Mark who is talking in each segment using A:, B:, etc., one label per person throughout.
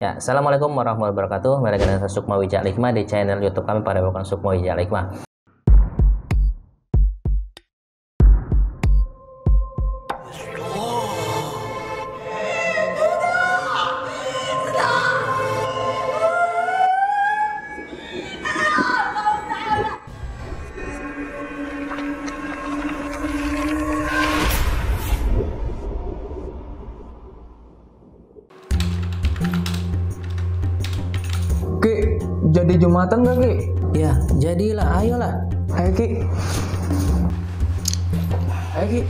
A: Ya, Assalamualaikum warahmatullahi wabarakatuh. Mari kita Sukma Wijaya Hikmah di channel YouTube kami pada bukan Sukma Wijaya Hikmah.
B: Ki, jadi Jumatan gak Ki?
A: Ya, jadilah, ayolah.
B: Ayo Ki. Ayo Ki.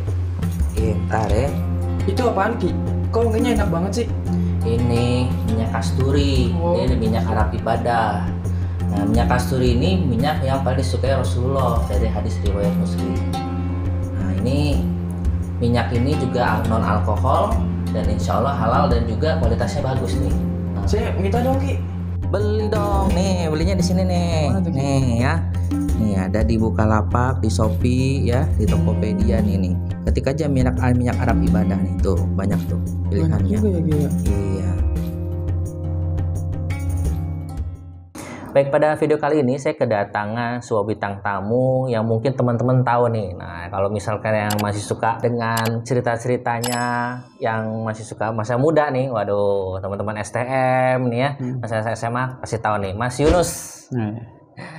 A: Ntar ya.
B: Itu apaan Ki? Kok wanginya enak banget sih?
A: Ini minyak kasturi.
B: Oh.
A: Ini minyak Arab ibadah. Nah, minyak kasturi ini minyak yang paling disukai Rasulullah dari hadis riwayat Muslim. Nah, ini minyak ini juga non alkohol dan insya Allah halal dan juga kualitasnya bagus nih. Nah,
B: Saya minta dong Ki.
A: beli dong, nih belinya di sini nih.
B: Mana tuh, Ki?
A: Nih ya. Nih ada di Bukalapak, di Shopee ya, di Tokopedia nih. Ketik aja minyak Arab ibadah nih tuh, banyak tuh
B: Banyak
A: pilihannya.
B: juga ya Ki ya.
A: Iya. Baik, pada video kali ini saya kedatangan sebuah bintang tamu yang mungkin teman-teman tahu nih. Nah, kalau misalkan yang masih suka dengan cerita-ceritanya, yang masih suka masa muda nih, waduh, teman-teman STM nih ya, masa SMA pasti tahu nih, Mas Yunus.
B: Nah,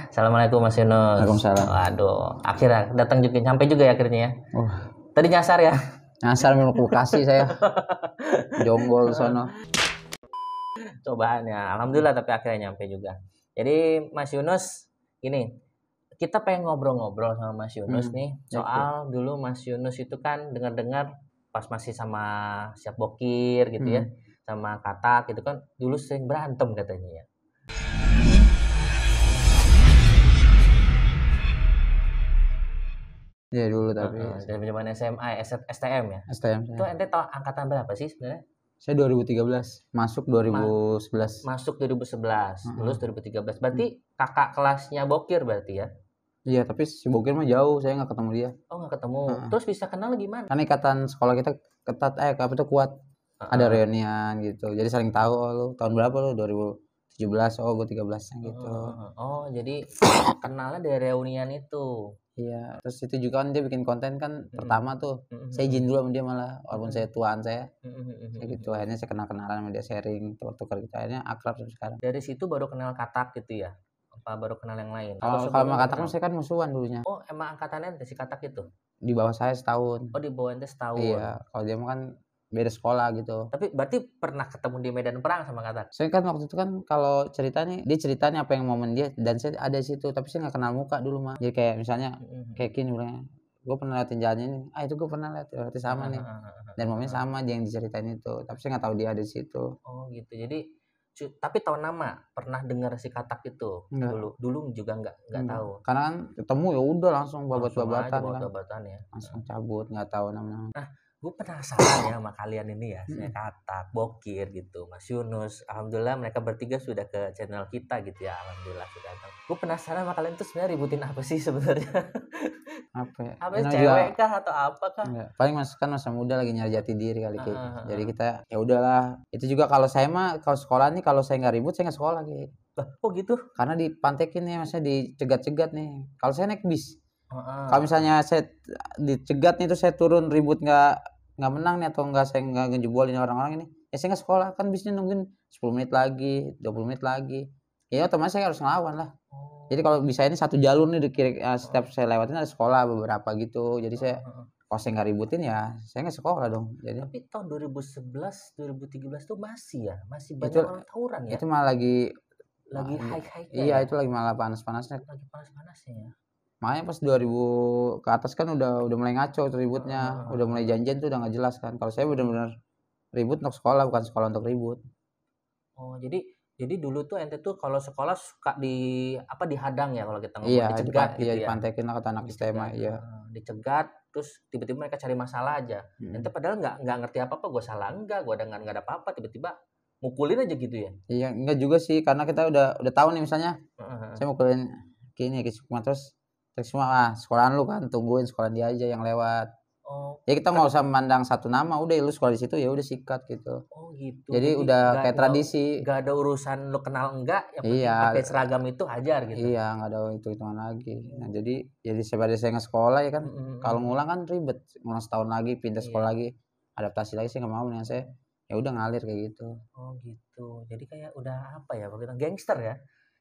A: Assalamualaikum Mas Yunus.
B: Waalaikumsalam.
A: Waduh, akhirnya datang juga, sampai juga ya akhirnya ya.
B: oh,
A: Tadi nyasar ya.
B: nyasar minum Bekasi saya. Jonggol sono.
A: Cobaan ya. Alhamdulillah tapi akhirnya nyampe juga. Jadi Mas Yunus, gini, kita pengen ngobrol-ngobrol sama Mas Yunus nih soal dulu Mas Yunus itu kan dengar-dengar pas masih sama Siap Bokir gitu ya, sama Katak gitu kan dulu sering berantem katanya ya.
B: Iya dulu tapi
A: Dari zaman SMA, STM ya.
B: STM
A: Itu
B: saya.
A: ente tahu angkatan berapa sih sebenarnya?
B: Saya 2013, masuk 2011.
A: Masuk 2011, lulus 2013. Berarti kakak kelasnya Bokir berarti ya?
B: Iya, tapi si Bokir mah jauh, saya nggak ketemu dia.
A: Oh, nggak ketemu. Terus bisa kenal gimana?
B: Kan ikatan sekolah kita ketat, apa itu kuat. Ada reunian gitu. Jadi saling tahu, oh lu tahun berapa lu? 2017, oh gue 13-nya gitu.
A: Oh, jadi kenalnya dari reunian itu.
B: Iya, terus itu juga kan dia bikin konten kan pertama tuh. Saya izin dulu sama dia malah, walaupun saya tuaan saya. Kayak gitu, akhirnya saya kenal-kenalan sama dia, sharing, tukar-tukar gitu. Akhirnya akrab sampai sekarang.
A: Dari situ baru kenal Katak gitu ya? Apa baru kenal yang lain?
B: Kalau
A: Atau
B: kalau
A: sebelumnya
B: sama Katak
A: kenal?
B: saya kan musuhan dulunya.
A: Oh, emang angkatannya si Katak itu?
B: Di bawah saya setahun.
A: Oh, di bawah ente setahun.
B: Iya, kalau dia mah kan beda sekolah gitu.
A: Tapi berarti pernah ketemu di medan perang sama Katak?
B: Saya kan waktu itu kan kalau ceritanya dia ceritanya apa yang momen dia dan saya ada di situ tapi saya nggak kenal muka dulu mah. Jadi kayak misalnya kayak gini bilangnya, gue pernah liatin jalannya ini, itu gue pernah lihat, berarti sama nih. Dan momennya sama dia yang diceritain itu, tapi saya nggak tahu dia ada di situ.
A: Oh gitu. Jadi tapi tahu nama, pernah dengar si Katak itu
B: Enggak.
A: dulu juga nggak tahu.
B: Karena kan ketemu ya udah langsung
A: Langsung aja
B: babat-babatan kan.
A: babat-babatan ya.
B: Langsung cabut, nggak tahu nama.
A: Gue penasaran ya sama kalian ini ya, saya Katak, Bokir gitu, Mas Yunus. Alhamdulillah mereka bertiga sudah ke channel kita gitu ya, alhamdulillah sudah datang. Gue penasaran sama kalian tuh sebenarnya ributin apa sih sebenarnya?
B: Apa ya?
A: Apa
B: Namanya
A: cewek kah atau apa kah?
B: Enggak. Paling masa muda lagi nyari jati diri kali Ki. Jadi kita ya udahlah. Itu juga kalau saya mah kalau sekolah nih kalau saya nggak ribut saya nggak sekolah Ki.
A: Lah, kok gitu?
B: Karena dipantekin nih maksudnya dicegat-cegat nih. Kalau saya naik bis. Kalau misalnya saya dicegat nih terus saya turun ribut nggak menang nih atau nggak saya nggak ngejebolin orang-orang ini, ya saya nggak sekolah kan bisnya nungguin 10 menit lagi, 20 menit lagi. Ya otomatis saya harus ngelawan lah. Jadi kalau bisa ini satu jalur nih di kiri, setiap saya lewatin ada sekolah beberapa gitu. Jadi saya kalau saya nggak ributin ya saya nggak sekolah dong. Jadi
A: Tapi tahun 2011, 2013 tuh masih
B: itu
A: banyak orang tawuran ya.
B: itu malah lagi
A: High-high
B: iya
A: ya.
B: itu lagi malah panas-panasnya.
A: Lagi panas-panasnya ya.
B: Makanya pas 2000 ke atas kan udah mulai ngaco tuh ributnya, udah mulai janjian tuh udah nggak jelas kan. Kalau saya benar-benar ribut untuk sekolah bukan sekolah untuk ribut.
A: Oh, jadi dulu tuh ente tuh kalau sekolah suka dihadang ya kalau kita ngomong
B: Iya,
A: dicegat gitu
B: iya
A: ya.
B: dipantekin lah kata anak
A: Dicegat,
B: STMA, iya.
A: dicegat terus tiba-tiba mereka cari masalah aja. Ente padahal nggak ngerti apa-apa, gue salah enggak, gue nggak ada apa-apa, tiba-tiba mukulin aja gitu ya.
B: Iya, enggak juga sih karena kita udah tahu nih misalnya saya mukulin gini ke Sukma terus semua sekolahan lu kan tungguin sekolahan dia aja yang lewat.
A: Oh,
B: Ya kita nggak usah memandang satu nama, udah lu sekolah di situ ya udah sikat gitu.
A: oh gitu.
B: Jadi udah kayak tradisi.
A: Gak ada urusan lu kenal enggak, yang penting
B: Iya,
A: pakai seragam itu ajar gitu.
B: iya nggak ada hitungan lagi. Nah jadi sebagai saya nggak sekolah ya kan, kalau ngulang kan ribet, ngulang setahun lagi, pindah sekolah lagi, adaptasi lagi sih nggak mau nih saya. Ya udah ngalir kayak gitu.
A: Oh gitu. Jadi kayak udah apa ya? Kalau gangster ya.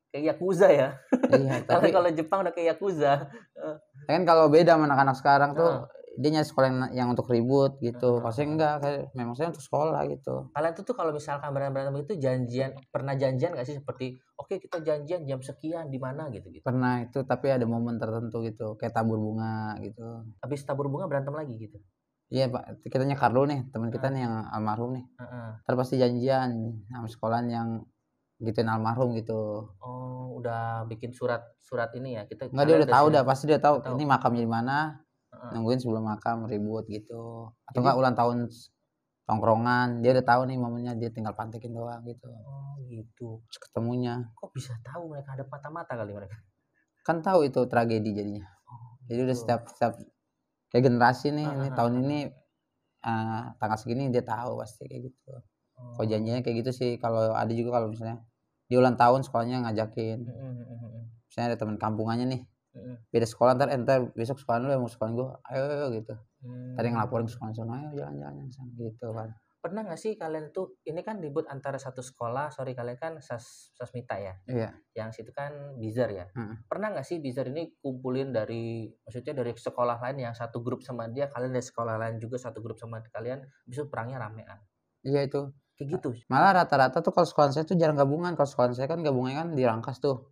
A: Kayak Yakuza ya.
B: Iya, tapi
A: Kalau Jepang udah kayak Yakuza.
B: kan kalau beda sama anak-anak sekarang tuh dia nyari sekolah yang untuk ribut gitu. Pasti enggak, memang saya untuk sekolah gitu.
A: Kalian tuh kalau misalkan berantem itu pernah janjian nggak sih seperti oke kita janjian jam sekian di mana gitu.
B: Pernah itu, tapi ada momen tertentu gitu, kayak tabur bunga gitu.
A: Habis tabur bunga berantem lagi gitu.
B: Iya Pak, kita nyekar dulu nih, teman kita nih yang almarhum nih. Ntar pasti janjian sama sekolahan yang gituin almarhum gitu.
A: Oh, udah bikin surat ini ya kita.
B: Enggak, dia udah tahu pasti dia tahu ini makamnya di mana. Nungguin sebelum makam ribut gitu. Atau enggak ulang tahun tongkrongan, dia udah tahu nih momennya, dia tinggal pantekin doang gitu.
A: Oh gitu.
B: Terus ketemunya.
A: Kok bisa tahu mereka ada mata-mata kali mereka?
B: Kan tahu itu tragedi jadinya. Jadi udah setiap kayak generasi nih, ini tahun ini tanggal segini dia tahu pasti kayak gitu. Kalau janjinya kayak gitu sih. Kalau ada juga kalau misalnya di ulang tahun sekolahnya ngajakin. Misalnya ada teman kampungannya nih, beda sekolah, ntar besok sekolah lu ya, mau sekolah gue, ayo gitu. Tadi ngelaporin ke sekolah sana, ayo jalan-jalan gitu kan.
A: Pernah nggak sih kalian tuh, ini kan ribut antara satu sekolah, kalian kan Sasmita ya?
B: Iya.
A: Yang situ kan Bizar ya? Pernah nggak sih Bizar ini kumpulin maksudnya dari sekolah lain yang satu grup sama dia, kalian dari sekolah lain juga satu grup sama kalian, bisa perangnya ramean?
B: Iya itu.
A: Kayak gitu.
B: Malah rata-rata tuh kalau sekolah saya tuh jarang gabungan. Kalau sekolah saya kan gabungannya kan di Rangkas tuh.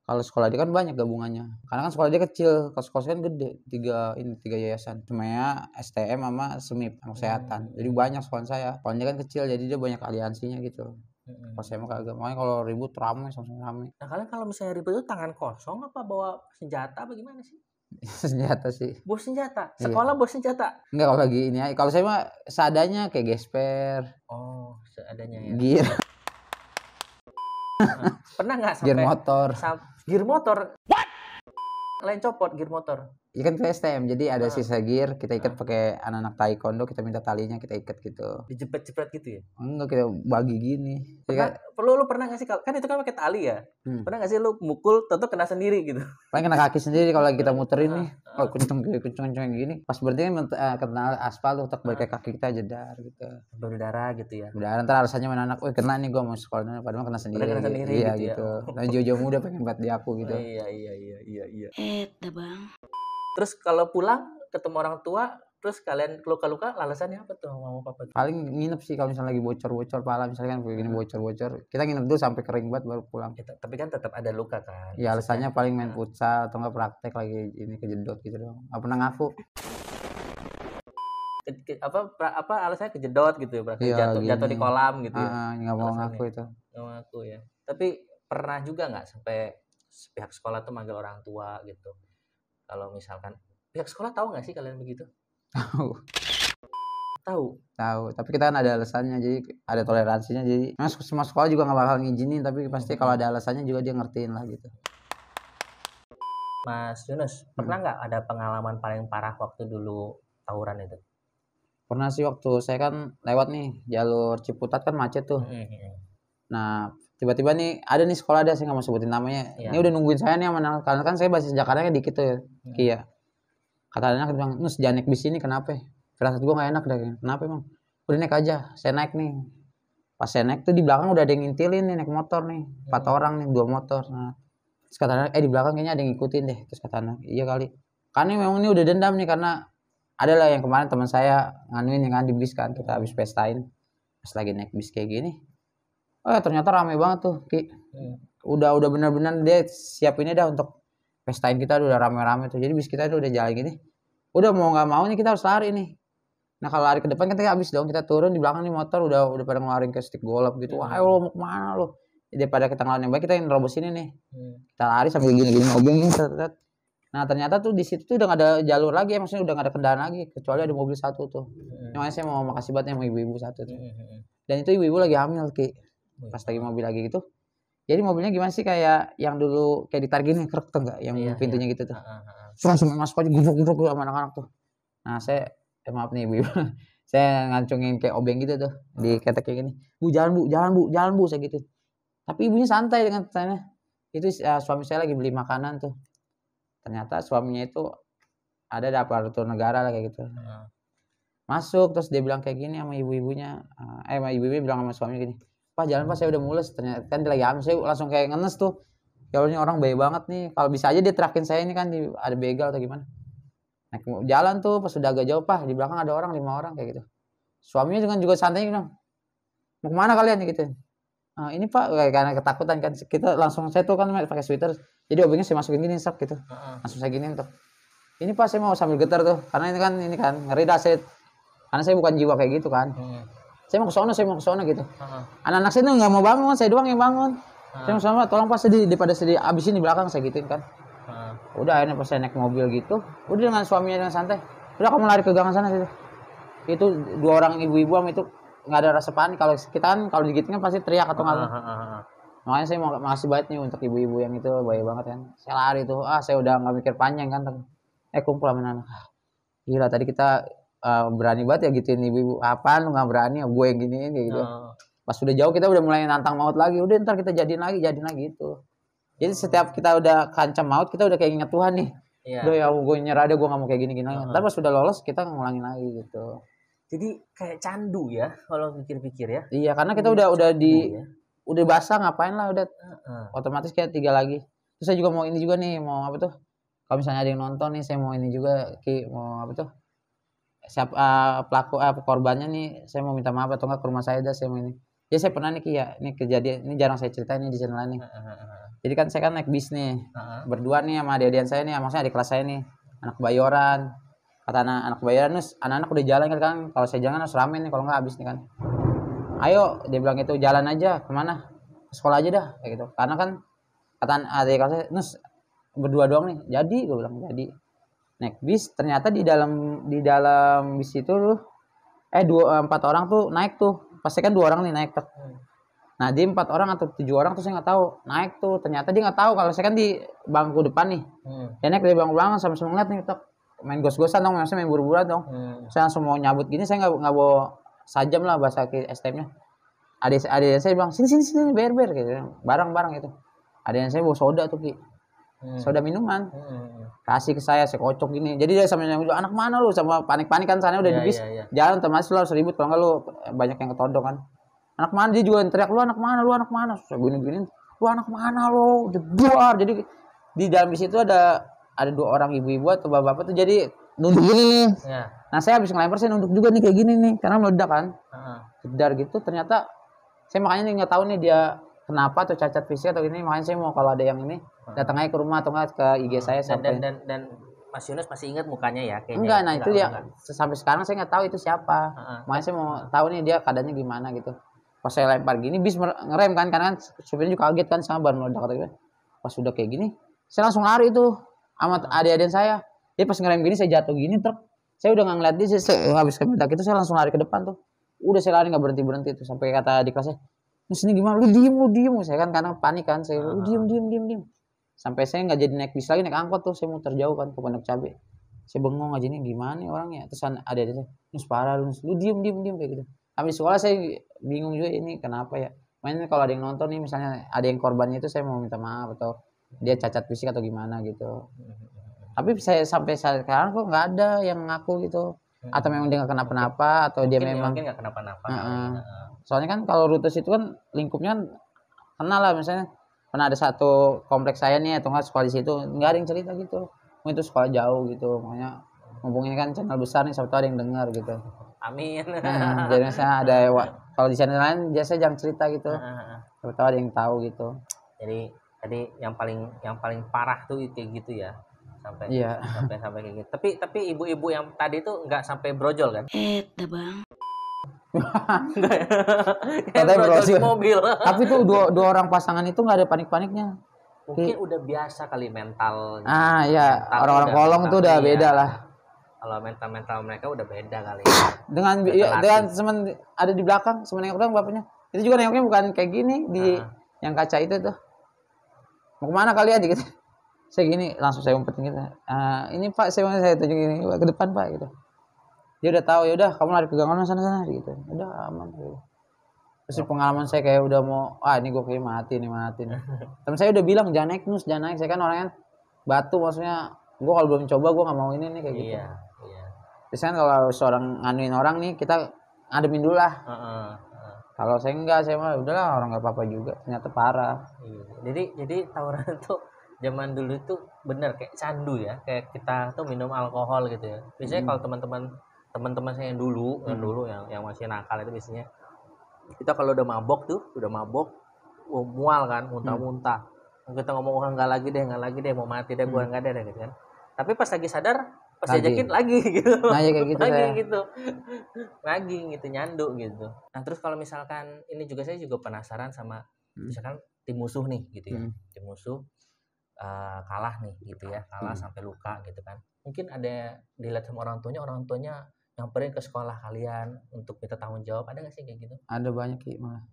B: Kalau sekolah dia kan banyak gabungannya. Karena kan sekolah dia kecil. Kalau sekolah saya kan gede. Tiga yayasan. Cuma STM sama SEMIP, sama kesehatan. Jadi banyak sekolah saya. Kalau dia kan kecil, jadi dia banyak aliansinya gitu. Kalau saya mah kagak. Makanya kalau ribut ramai, sama-sama ramai.
A: Nah kalian kalau misalnya ribut itu tangan kosong apa bawa senjata apa gimana sih?
B: Senjata sih.
A: Bawa senjata? Sekolah bawa senjata?
B: Enggak, kalau lagi ini ya. Kalau saya mah seadanya kayak gesper.
A: Oh, seadanya ya.
B: Gear.
A: Pernah nggak sampai
B: gear motor?
A: Gear motor? What? Lain copot gear motor.
B: Ya kan ke STM, jadi ada sisa gear, kita ikat pakai anak-anak taekwondo, kita minta talinya, kita ikat gitu.
A: Dijepret-jepret gitu ya?
B: Enggak, kita bagi gini.
A: Lu pernah nggak sih, kan itu kan pakai tali ya? Pernah nggak sih lu mukul, tentu kena sendiri gitu?
B: Paling kena kaki sendiri kalau kita muterin nih. Kalau kenceng gini, pas berarti kena aspal tuh, tak balik kaki kita jedar gitu.
A: Berdarah gitu ya?
B: Berdarah, ntar alasannya mana anak, kena nih gua mau sekolah, padahal kena sendiri. Iya gitu. Nah jauh-jauh muda pengen buat di aku gitu.
A: Iya.
C: Bang.
A: Terus kalau pulang ketemu orang tua, terus kalian luka-luka, alasannya apa tuh mama papa?
B: Paling nginep sih kalau misalnya lagi bocor-bocor pala, misalkan begini bocor-bocor, kita nginep dulu sampai kering banget baru pulang.
A: Tapi kan tetap ada luka kan?
B: Ya alasannya paling main futsal atau enggak praktek lagi ini kejedot gitu doang. Nggak pernah ngaku.
A: Apa alasannya kejedot gitu ya, berarti jatuh di kolam gitu ya?
B: Nggak mau ngaku itu.
A: Nggak ngaku ya. Tapi pernah juga nggak sampai pihak sekolah tuh manggil orang tua gitu? Kalau misalkan pihak sekolah tahu nggak sih kalian begitu? Tahu. Tapi kita kan ada alasannya, jadi ada toleransinya. Jadi semua sekolah juga nggak bakal ngizinin, tapi pasti kalau ada alasannya juga dia ngertiin lah gitu. Mas Yunus, pernah nggak ada pengalaman paling parah waktu dulu tawuran itu?
B: Pernah sih, waktu saya kan lewat nih jalur Ciputat kan macet tuh. Nah tiba-tiba nih ada nih sekolah, saya nggak mau sebutin namanya. Ini udah nungguin saya nih karena kan saya bahasa Jakarta dikit tuh ya. Iya. Kata anak bilang, "Nus jangan naik bis ini, kenapa?" Firasat gue nggak enak deh. Kenapa emang? Udah naik aja. Saya naik nih. Pas saya naik tuh di belakang udah ada yang ngintilin nih, naik motor nih. 4 orang nih, 2 motor. Nah, terus kata anak, di belakang kayaknya ada yang ngikutin deh. Terus kata anak, iya kali. Karena memang ini udah dendam nih, karena ada lah yang kemarin teman saya nganuin yang di bis kan, kita habis pestain. Pas lagi naik bis kayak gini, ternyata rame banget tuh, Ki. Udah benar-benar dia siapinnya dah untuk pestain kita, udah rame-rame tuh. Jadi bis kita udah jalan gini. Udah mau nggak mau nih kita harus lari nih. Nah kalau lari ke depan kita habis dong, kita turun di belakang nih motor udah pada ngeluarin ke stick golap gitu. Wah, lo mau kemana lo? Daripada kita ngelawan yang baik, kita yang nerobos ini nih. Kita lari sambil gini-gini mobil nih. Nah ternyata tuh di situ tuh udah nggak ada jalur lagi, maksudnya udah nggak ada kendaraan lagi, kecuali ada mobil satu tuh. Makanya saya mau makasih banget sama ibu-ibu satu tuh. Dan itu ibu-ibu lagi hamil, Ki. Pas lagi mobil lagi gitu. Jadi mobilnya gimana sih, kayak yang dulu kayak ditarik gini, krek tuh enggak, yang pintunya gitu tuh. Terus langsung masuk aja, gubuk-gubuk sama anak-anak tuh. Nah saya maaf nih ibu-ibu. Saya ngancungin kayak obeng gitu tuh di ketek kayak gini. Bu jalan bu saya gitu. Tapi ibunya santai dengan saya. Itu suami saya lagi beli makanan tuh. Ternyata suaminya itu ada di aparatur negara lah kayak gitu. Masuk terus dia bilang kayak gini sama ibu-ibunya. Sama ibu-ibunya bilang sama suaminya gini. Pak jalan pak saya udah mules. Ternyata kan dia lagi hamil, saya langsung kayak ngenes tuh. Ya Allah ini orang baik banget nih. Kalau bisa aja dia terakin saya ini kan ada begal atau gimana. Naik jalan tuh pas sudah agak jauh pak di belakang ada orang 5 orang kayak gitu. Suaminya dengan juga santai bilang mau kemana kalian gitu. Ini pak karena ketakutan kan kita langsung saya tuh kan pakai sweater jadi obengnya saya masukin gini sak gitu langsung saya giniin tuh ini pak saya mau sambil getar tuh karena ini kan ngeri dah saya karena saya bukan jiwa kayak gitu kan saya mau ke sono gitu anak-anak saya tuh nggak mau bangun saya doang yang bangun saya mau sama tolong pak sedih daripada sedih abisin di belakang saya gituin kan udah akhirnya pas saya naik mobil gitu udah dengan suaminya dengan santai udah kamu lari ke gang sana gitu itu 2 orang ibu-ibu sama itu nggak ada rasa panik kalau kita kan kalau digituin kan pasti teriak atau nggak makanya saya mau makasih banget nih untuk ibu-ibu yang itu baik banget kan saya lari tuh saya udah nggak mikir panjang kan kumpul sama anak gila tadi kita berani banget ya gituin ibu-ibu apaan lu nggak berani gue yang giniin kayak gitu pas udah jauh kita udah mulai nantang maut lagi udah ntar kita jadiin lagi gitu jadi setiap kita udah kancam maut kita udah kayak inget Tuhan nih udah ya gue nyerah deh gue nggak mau kayak gini ntar pas udah lolos kita ngulangin lagi gitu.
A: Jadi kayak candu ya kalau pikir-pikir ya.
B: Iya karena kita udah udah basah ngapain lah udah otomatis kayak 3 lagi. Terus saya juga mau ini juga nih mau apa tuh? Kalau misalnya ada yang nonton nih saya mau ini juga mau apa tuh? Siapa pelaku korbannya nih saya mau minta maaf atau enggak ke rumah saya dah saya mau ini. Ya saya pernah nih ya ini kejadian ini jarang saya ceritain nih di channel ini. Jadi kan saya kan naik bis nih berdua nih sama adik-adian saya nih maksudnya adik kelas saya nih anak Bayoran. Kata anak Bayoran nus anak-anak udah jalan kan kalau saya jangan harus rame nih kalau nggak habis nih kan ayo dia bilang itu jalan aja kemana ke sekolah aja dah kayak gitu karena kan kata adik kelas saya nus berdua doang nih jadi gue bilang jadi naik bis ternyata di dalam bis itu tuh 4 orang tuh naik tuh pasti kan 2 orang nih naik tuh nah di 4 orang atau 7 orang tuh saya nggak tahu naik tuh ternyata dia nggak tahu kalau saya kan di bangku depan nih dia naik dari bangku belakang sama-sama ngeliat nih tuh main gos-gosan dong, maksudnya main buru-buruan dong. Saya langsung mau nyabut gini, saya nggak bawa sajam lah bahasa STM-nya. Adik saya bilang sini ber gitu, barang-barang itu. Adik saya bawa soda tuh ki, soda minuman. Kasih ke saya kocok gini. Jadi dia sama yang anak mana lu sama panik-panik kan sana udah di bis, jalan termasuk lu harus ribut kalau nggak lu banyak yang ketodong kan. Anak mana dia juga teriak lu anak mana, saya gini, lu anak mana lu, jebuar. Jadi di dalam bis itu ada 2 orang ibu-ibu atau bapak-bapak tuh jadi nunduk gini nih. Nah saya habis ngelempar saya nunduk juga nih kayak gini nih karena meledak kan. Jedar gitu ternyata saya makanya nih nggak tahu nih dia kenapa atau cacat fisik atau gini makanya saya mau kalau ada yang ini datang aja ke rumah atau nggak ke IG saya sampai
A: dan Mas Yunus masih ingat mukanya ya kayaknya.
B: Enggak, nah itu dia sampai sekarang saya nggak tahu itu siapa. Makanya saya mau tahu nih dia keadaannya gimana gitu. Pas saya lempar gini bis ngerem kan karena kan supirnya juga kaget kan sama ban meledak atau gitu. Pas sudah kayak gini saya langsung lari tuh sama adik-adik saya. Dia pas ngerem gini saya jatuh gini truk. Saya udah nggak ngeliat dia. Saya habis meledak itu saya langsung lari ke depan tuh. Udah saya lari nggak berhenti tuh sampai kata di kelasnya. Terus ini gimana? Lu diem. Saya kan karena panik kan. Saya lu diem. Sampai saya nggak jadi naik bis lagi naik angkot tuh. Saya muter jauh kan ke Pondok Cabe. Saya bengong aja nih gimana nih orangnya. Terus adik-adik saya, nus parah lu diem kayak gitu. Habis sekolah saya bingung juga ini kenapa ya. Makanya kalau ada yang nonton nih misalnya ada yang korbannya itu saya mau minta maaf atau dia cacat fisik atau gimana gitu. Tapi saya sampai sekarang kok nggak ada yang ngaku gitu. Atau memang dia nggak kenapa-napa atau dia memang
A: mungkin nggak kenapa-napa.
B: Soalnya kan kalau Rutes itu kan lingkupnya kan kenal lah misalnya pernah ada satu kompleks saya nih atau nggak sekolah di situ nggak ada yang cerita gitu. Mungkin itu sekolah jauh gitu. Makanya ngomongin kan channel besar nih siapa tahu ada yang dengar gitu.
A: Amin.
B: Jadi misalnya ada kalau di channel lain biasanya jangan cerita gitu. Siapa tahu ada yang tahu gitu.
A: Jadi tadi yang paling parah tuh kayak gitu ya sampai kayak gitu. Tapi ibu-ibu yang tadi tuh nggak sampai brojol kan?
C: Dah bang.
B: Katanya
A: brojol di mobil.
B: Tapi tuh dua orang pasangan itu nggak ada panik-paniknya.
A: Mungkin udah biasa kali mental.
B: Ya orang-orang kolong tuh udah beda lah.
A: Kalau mental mereka udah beda kali.
B: Dengan semen ada di belakang semen nengok doang bapaknya. Itu juga nengoknya bukan kayak gini di yang kaca itu tuh. Mau kemana kalian gitu? Saya gini langsung saya umpetin gitu. Ini Pak saya tunjukin ini ke depan Pak gitu. Dia udah tahu, ya udah kamu lari ke gang sana gitu. Udah aman gitu. Terus pengalaman saya kayak udah mau ini gue kayak mati nih. Temen saya udah bilang jangan naik Nus, jangan naik. Saya kan orangnya batu, maksudnya gue kalau belum coba gue nggak mau ini nih kayak gitu.
A: Iya.
B: Biasanya kalau seorang nganuin orang nih kita ngademin dulu lah. Kalau saya enggak, saya mah udahlah orang nggak apa-apa juga. Ternyata parah.
A: Iya. Jadi tawuran tuh zaman dulu tuh bener kayak candu ya, kayak kita tuh minum alkohol gitu ya. Biasanya kalau teman-teman saya yang dulu yang masih nakal itu biasanya kita kalau udah mabok mual kan, muntah-muntah. Kita ngomong nggak lagi deh, mau mati deh, gua nggak deh gitu kan. Tapi pas lagi sadar, pas diajakin lagi gitu.
B: Nah, ya kayak gitu
A: lagi gitu. Lagi gitu nyandu gitu. Nah, terus kalau misalkan ini juga saya juga penasaran sama misalkan tim musuh nih gitu ya. Tim musuh kalah nih gitu ya, kalah sampai luka gitu kan. Mungkin ada dilihat sama orang tuanya nyamperin ke sekolah kalian untuk minta tanggung jawab, ada nggak sih kayak gitu?
B: Ada banyak Ki, malah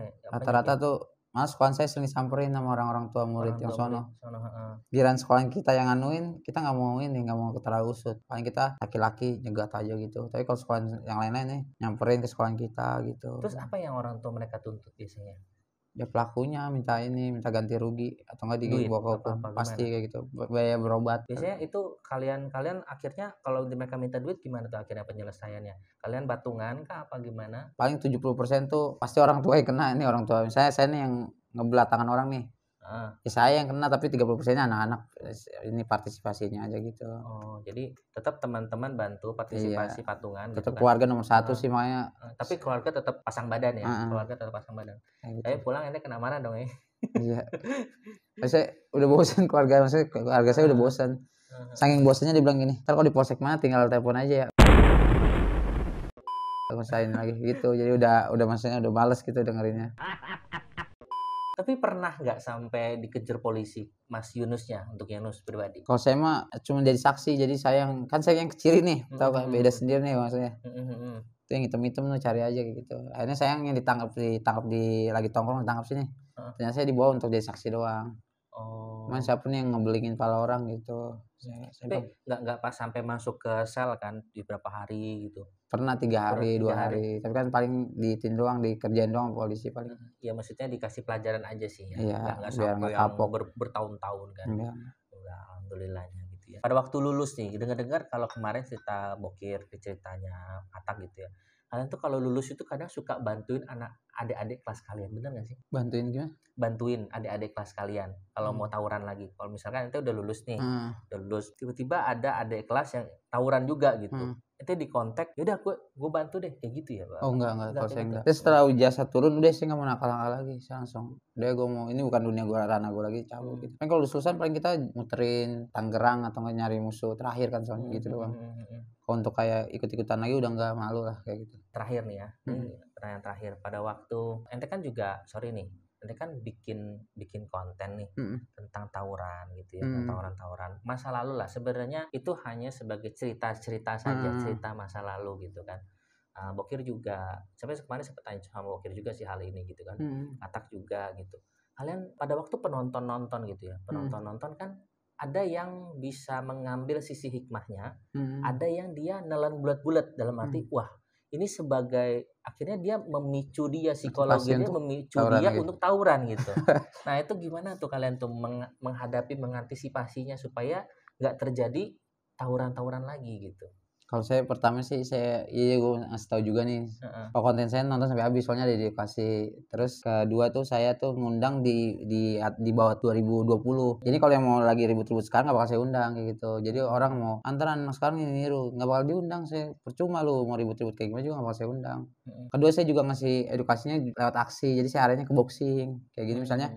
A: ya
B: rata-rata tuh malah sekolah saya sering samperin sama orang-orang tua murid yang sono. Giliran sekolah kita yang nganuin, kita nggak mau terlalu usut. Paling kita laki-laki nyegat aja gitu. Tapi kalau sekolah yang lain-lain nih nyamperin ke sekolah kita gitu.
A: Terus apa yang orang tua mereka tuntut biasanya?
B: Ya pelakunya minta ganti rugi atau enggak dibawa ke hukum, pasti kayak gitu, biaya berobat.
A: Biasanya itu kalian akhirnya kalau mereka minta duit gimana tuh akhirnya penyelesaiannya? Kalian batungan kah apa gimana?
B: Paling 70% tuh pasti orang tua yang kena. Ini orang tua, misalnya saya nih yang ngebelah tangan orang nih, ya saya yang kena, tapi 30%-nya anak-anak. Ini partisipasinya aja gitu.
A: Oh, jadi tetap teman-teman bantu partisipasi patungan.
B: Tetap gitu keluarga nomor satu sih makanya.
A: Tapi keluarga tetap pasang badan ya. Keluarga tetap pasang badan. Tapi pulang ini kena marah dong ya.
B: Iya. Saya udah bosan keluarga saya udah bosan. Saking bosannya dibilang gini, ntar kalau di polsek mana tinggal telepon aja ya. Ngusahain lagi gitu. Jadi udah maksudnya udah males gitu dengerinnya.
A: Tapi pernah nggak sampai dikejar polisi Mas Yunusnya untuk Yunus pribadi?
B: Kalau saya mah cuma jadi saksi, jadi saya yang kecil nih, tahu kan beda sendiri nih maksudnya. Itu yang hitam-hitam tuh cari aja kayak gitu. Akhirnya saya yang ditangkap di lagi tongkrong ditangkap sini. Ternyata saya dibawa untuk jadi saksi doang. Cuman siapa nih yang ngebelikin pala orang gitu.
A: Tapi nggak pas sampai masuk ke sel kan di berapa hari gitu?
B: Pernah 3 hari, 2 hari. Tapi kan paling diitin doang, dikerjain doang polisi paling.
A: Ya maksudnya dikasih pelajaran aja sih ya.
B: Iya,
A: nggak sampai yang bertahun-tahun kan.
B: Enggak.
A: Alhamdulillahnya gitu ya. Pada waktu lulus nih, dengar kalau kemarin cerita Bokir, ceritanya Atak gitu ya. Kalian tuh kalau lulus itu kadang suka bantuin adik-adik kelas kalian, bener nggak sih?
B: Bantuin gimana?
A: Bantuin adik-adik kelas kalian kalau mau tawuran lagi. Kalau misalkan itu udah lulus nih, udah lulus, tiba-tiba ada adik kelas yang tawuran juga gitu. Itu di kontak, yaudah gue bantu deh kayak gitu ya, Pak.
B: Oh enggak kalau saya enggak. Terus setelah ijazah turun udah saya nggak mau nakal-nakal lagi, saya langsung udah gue mau, ini bukan dunia gue, ranah gue lagi, cabut gitu. Kan kalau lulusan paling kita muterin Tangerang atau nggak nyari musuh terakhir kan soalnya gitu doang. Kalau untuk kayak ikut-ikutan lagi udah nggak, malu lah kayak gitu.
A: Terakhir nih ya, pertanyaan terakhir, pada waktu ente kan juga ente kan bikin konten nih tentang tawuran gitu ya, tawuran masa lalu lah, sebenarnya itu hanya sebagai cerita saja, cerita masa lalu gitu kan. Bokir juga sampai kemarin sempat tanya sama Bokir juga sih hal ini gitu kan. Atak juga gitu. Kalian pada waktu penonton gitu ya, penonton kan ada yang bisa mengambil sisi hikmahnya, ada yang dia nelan bulat-bulat dalam arti wah ini sebagai akhirnya dia memicu dia psikologinya, memicu dia untuk tawuran gitu. Nah itu gimana tuh kalian tuh mengantisipasinya supaya nggak terjadi tawuran lagi gitu?
B: Kalau saya pertama sih gue ngasih tahu juga nih. Konten saya nonton sampai habis soalnya ada edukasi. Terus kedua tuh saya tuh ngundang di bawah 2020. Jadi kalau yang mau lagi ribut-ribut sekarang nggak bakal saya undang kayak gitu. Jadi orang mau antaran sekarang ini niru, nggak bakal diundang saya. Percuma lu mau ribut-ribut kayak gimana juga nggak bakal saya undang. Kedua saya juga ngasih edukasinya lewat aksi. Jadi saya arahnya ke boxing kayak gini misalnya.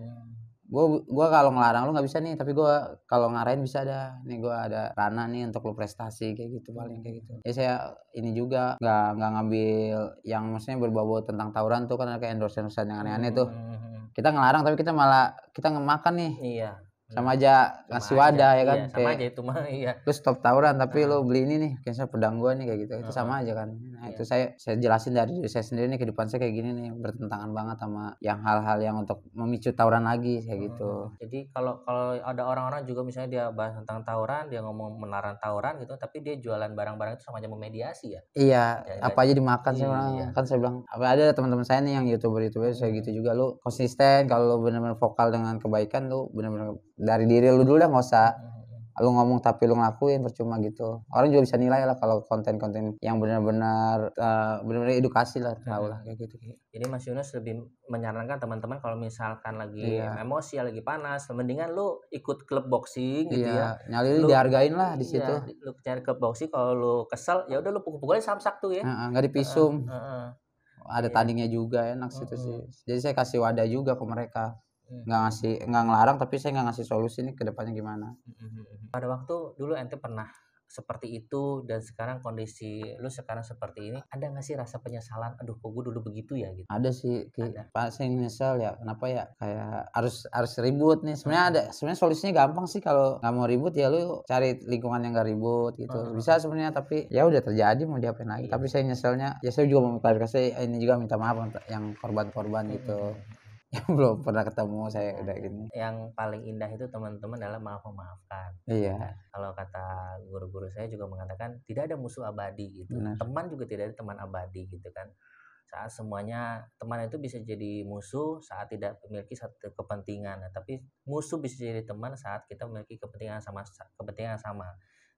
B: Gue kalau ngelarang lu nggak bisa nih, tapi gue kalau ngarahin bisa dah. Nih gue ada ranah nih untuk lu prestasi kayak gitu paling kayak gitu. Ya saya ini juga nggak ngambil yang maksudnya berbau tentang tawuran tuh kan kayak endorse yang aneh-aneh tuh. Kita ngelarang tapi kita malah ngemakan nih.
A: Iya.
B: sama aja ngasih wadah ya kan.
A: Iya, sama aja itu mah iya.
B: Lu stop tawuran tapi lu beli ini nih, kayaknya pedang gua nih kayak gitu. Itu sama aja kan. Nah, itu saya jelasin dari diri saya sendiri nih, kehidupan saya kayak gini nih, bertentangan banget sama yang hal-hal yang untuk memicu tawuran lagi kayak gitu.
A: Jadi kalau ada orang-orang juga misalnya dia bahas tentang tawuran, dia ngomong melarang tawuran gitu, tapi dia jualan barang-barang itu sama aja memediasi ya.
B: Iya,
A: Ya,
B: apa aja dimakan sih
A: iya.
B: kan saya bilang. Apa ada teman-teman saya nih yang YouTuber saya gitu juga, lu konsisten kalau lu benar-benar vokal dengan kebaikan, lu benar-benar dari diri lu dulu dah, nggak usah lu ngomong tapi lu ngelakuin percuma gitu. Orang juga bisa nilai lah kalau konten-konten yang benar-benar benar-benar edukasi lah, tahu lah kayak gitu.
A: Jadi Mas Yunus lebih menyarankan teman-teman kalau misalkan lagi emosi, lagi panas, mendingan lu ikut klub boxing gitu ya.
B: Nyali dihargain lah di situ.
A: Lu cari klub boxing, kalau lu kesel ya udah lu pukul-pukulnya samsak tuh ya.
B: Nggak dipisum. Ada tandingnya juga, enak situ sih. Jadi saya kasih wadah juga ke mereka. Nggak ngelarang, tapi saya nggak ngasih solusi nih ke depannya gimana.
A: Pada waktu dulu ente pernah seperti itu dan sekarang kondisi lu sekarang seperti ini, ada nggak sih rasa penyesalan, aduh kok gue dulu begitu ya gitu?
B: Ada sih, Pak, saya nyesel ya, kenapa ya kayak harus ribut nih. Sebenarnya solusinya gampang sih, kalau nggak mau ribut ya lu cari lingkungan yang nggak ribut gitu. Bisa sebenarnya, tapi ya udah terjadi, mau diapain lagi. Tapi saya nyeselnya ya, saya juga mau klarifikasi ini juga, minta maaf untuk yang korban-korban gitu. Yang belum pernah ketemu saya udah gini.
A: Yang paling indah itu teman-teman adalah maaf-memaafkan.
B: Iya.
A: Kalau kata guru-guru saya juga mengatakan tidak ada musuh abadi gitu. Benar. Teman juga tidak ada teman abadi gitu kan. Saat semuanya teman itu bisa jadi musuh saat tidak memiliki satu kepentingan. Nah, tapi musuh bisa jadi teman saat kita memiliki kepentingan sama.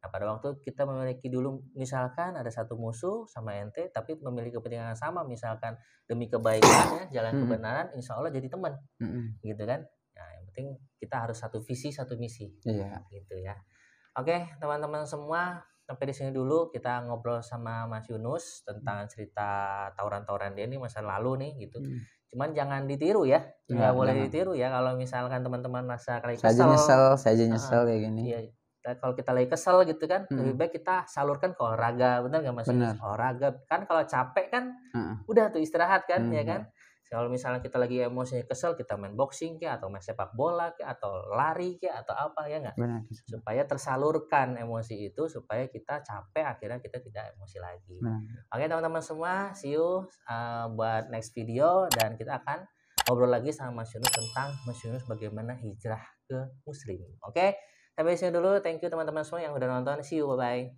A: Nah, pada waktu kita memiliki dulu misalkan ada satu musuh sama ente, tapi memiliki kepentingan sama, misalkan demi kebaikan ya, jalan kebenaran, insya Allah jadi teman, gitu kan. Nah, yang penting kita harus satu visi, satu misi, gitu ya. Oke, teman-teman semua, sampai di sini dulu kita ngobrol sama Mas Yunus tentang cerita tawuran-tawuran dia ini masa lalu nih, gitu. Cuman jangan ditiru ya, nggak boleh ditiru ya. Kalau misalkan teman-teman merasa kayak kesel,
B: saya nyesel kayak gini.
A: Iya. Kalau kita lagi kesel gitu kan, lebih baik kita salurkan ke olahraga, benar nggak Mas?
B: Benar.
A: Olahraga kan kalau capek kan, udah tuh istirahat kan, ya kan. Kalau misalnya kita lagi emosi kesel, kita main boxing kayak, atau main sepak bola kayak, atau lari kayak, atau apa ya nggak? Supaya tersalurkan emosi itu, supaya kita capek, akhirnya kita tidak emosi lagi. Oke teman-teman semua, see you buat next video, dan kita akan ngobrol lagi sama Mas Yunus tentang Mas Yunus bagaimana hijrah ke Muslim. Oke? Sampai sini dulu, thank you teman-teman semua yang udah nonton, see you, bye-bye.